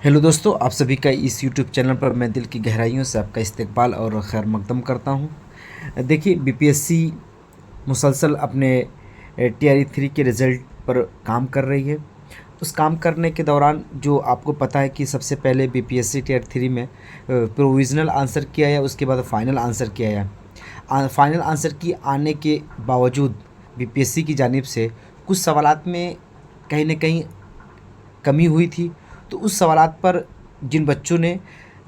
Hello दोस्तों, आप सभी का इस यूट्यूब चैनल पर मैं दिल की गहराइयों से आपका इस्तकबाल और खैर मकदम करता हूं। देखिए, बीपीएससी मुसलसल अपने टीआरई 3 के रिज़ल्ट पर काम कर रही है। उस काम करने के दौरान जो आपको पता है कि सबसे पहले बीपीएससी टीआरई 3 में प्रोविज़नल आंसर किया या उसके बाद फाइनल आंसर किया या फाइनल आंसर की आने के बावजूद बीपीएससी की जानिब से कुछ सवालात में कहीं न कहीं कमी हुई थी। तो उस सवालात पर जिन बच्चों ने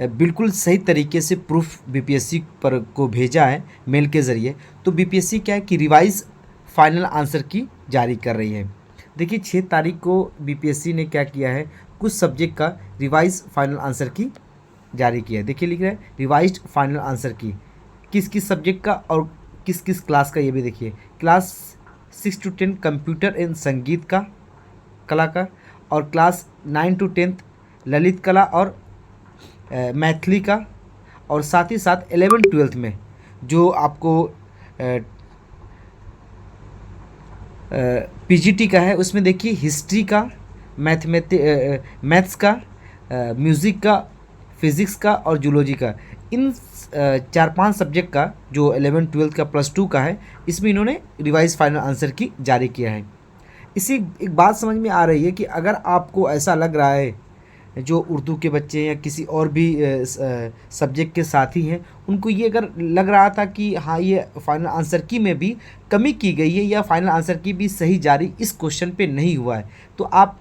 बिल्कुल सही तरीके से प्रूफ बीपीएससी पर को भेजा है मेल के ज़रिए, तो बीपीएससी क्या है कि रिवाइज़ फाइनल आंसर की जारी कर रही है। देखिए, 6 तारीख को बीपीएससी ने क्या किया है, कुछ सब्जेक्ट का रिवाइज़ फाइनल आंसर की जारी किया है। देखिए, लिख रहा है रिवाइज्ड फाइनल आंसर की, किस किस सब्जेक्ट का और किस किस क्लास का, ये भी देखिए। क्लास 6 to 10 कंप्यूटर एंड संगीत का कला का, और क्लास 9 to 10 ललित कला और मैथिली का, और साथ ही साथ 11-12 में जो आपको पीजीटी का है, उसमें देखिए हिस्ट्री का, मैथ्स का, म्यूज़िक का, फिज़िक्स का और जूलॉजी का, इन 4-5 सब्जेक्ट का जो 11-12 का +2 का है, इसमें इन्होंने रिवाइज फाइनल आंसर की जारी किया है। इसी एक बात समझ में आ रही है कि अगर आपको ऐसा लग रहा है, जो उर्दू के बच्चे या किसी और भी सब्जेक्ट के साथी हैं, उनको ये अगर लग रहा था कि हाँ, ये फाइनल आंसर की में भी कमी की गई है या फाइनल आंसर की भी सही जारी इस क्वेश्चन पे नहीं हुआ है, तो आप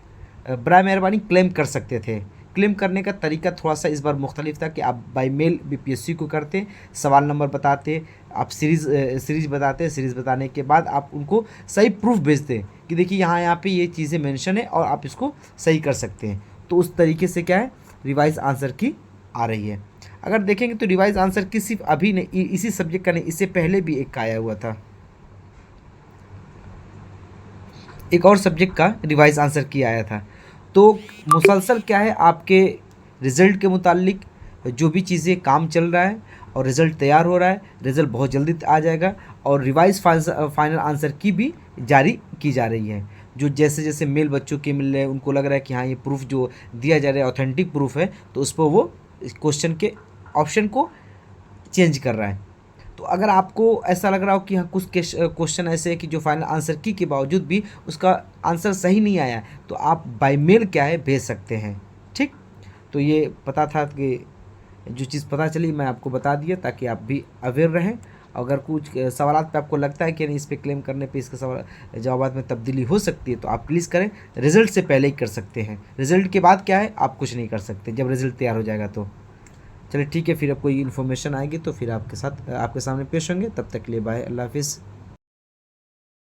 बराए मेहरबानी क्लेम कर सकते थे। क्लेम करने का तरीका थोड़ा सा इस बार मुख्तलिफ था कि आप बाई मेल बीपीएससी को करते, सवाल नंबर बताते, आप सीरीज़ बताते, सीरीज़ बताने के बाद आप उनको सही प्रूफ भेजते कि देखिए यहाँ पे ये चीज़ें मेंशन है और आप इसको सही कर सकते हैं। तो उस तरीके से क्या है, रिवाइज आंसर की आ रही है। अगर देखेंगे तो रिवाइज आंसर की सिर्फ अभी नहीं, इसी सब्जेक्ट का नहीं, इससे पहले भी एक आया हुआ था, एक और सब्जेक्ट का रिवाइज आंसर की आया था। तो मुसलसल क्या है, आपके रिज़ल्ट के मुतालिक जो भी चीज़ें काम चल रहा है और रिज़ल्ट तैयार हो रहा है, रिज़ल्ट बहुत जल्दी आ जाएगा, और रिवाइज फाइनल आंसर की भी जारी की जा रही है। जो जैसे जैसे मेल बच्चों के मिल रहे हैं, उनको लग रहा है कि हाँ, ये प्रूफ जो दिया जा रहा है ऑथेंटिक प्रूफ है, तो उस पर वो क्वेश्चन के ऑप्शन को चेंज कर रहा है। तो अगर आपको ऐसा लग रहा हो कि हाँ, कुछ क्वेश्चन ऐसे है कि जो फाइनल आंसर की के बावजूद भी उसका आंसर सही नहीं आया, तो आप बाय मेल क्या है भेज सकते हैं। ठीक, तो ये पता था कि जो चीज़ पता चली मैं आपको बता दिया, ताकि आप भी अवेयर रहें। अगर कुछ सवालात पे आपको लगता है कि नहीं, इस पे क्लेम करने पे इसके सवाल जवाबात में तब्दीली हो सकती है, तो आप प्लीज़ करें। रिज़ल्ट से पहले ही कर सकते हैं, रिज़ल्ट के बाद क्या है आप कुछ नहीं कर सकते, जब रिज़ल्ट तैयार हो जाएगा तो। चलिए ठीक है, फिर अब कोई इन्फॉर्मेशन आएगी तो फिर आपके सामने पेश होंगे। तब तक के लिए बाय, अल्लाह हाफिज़।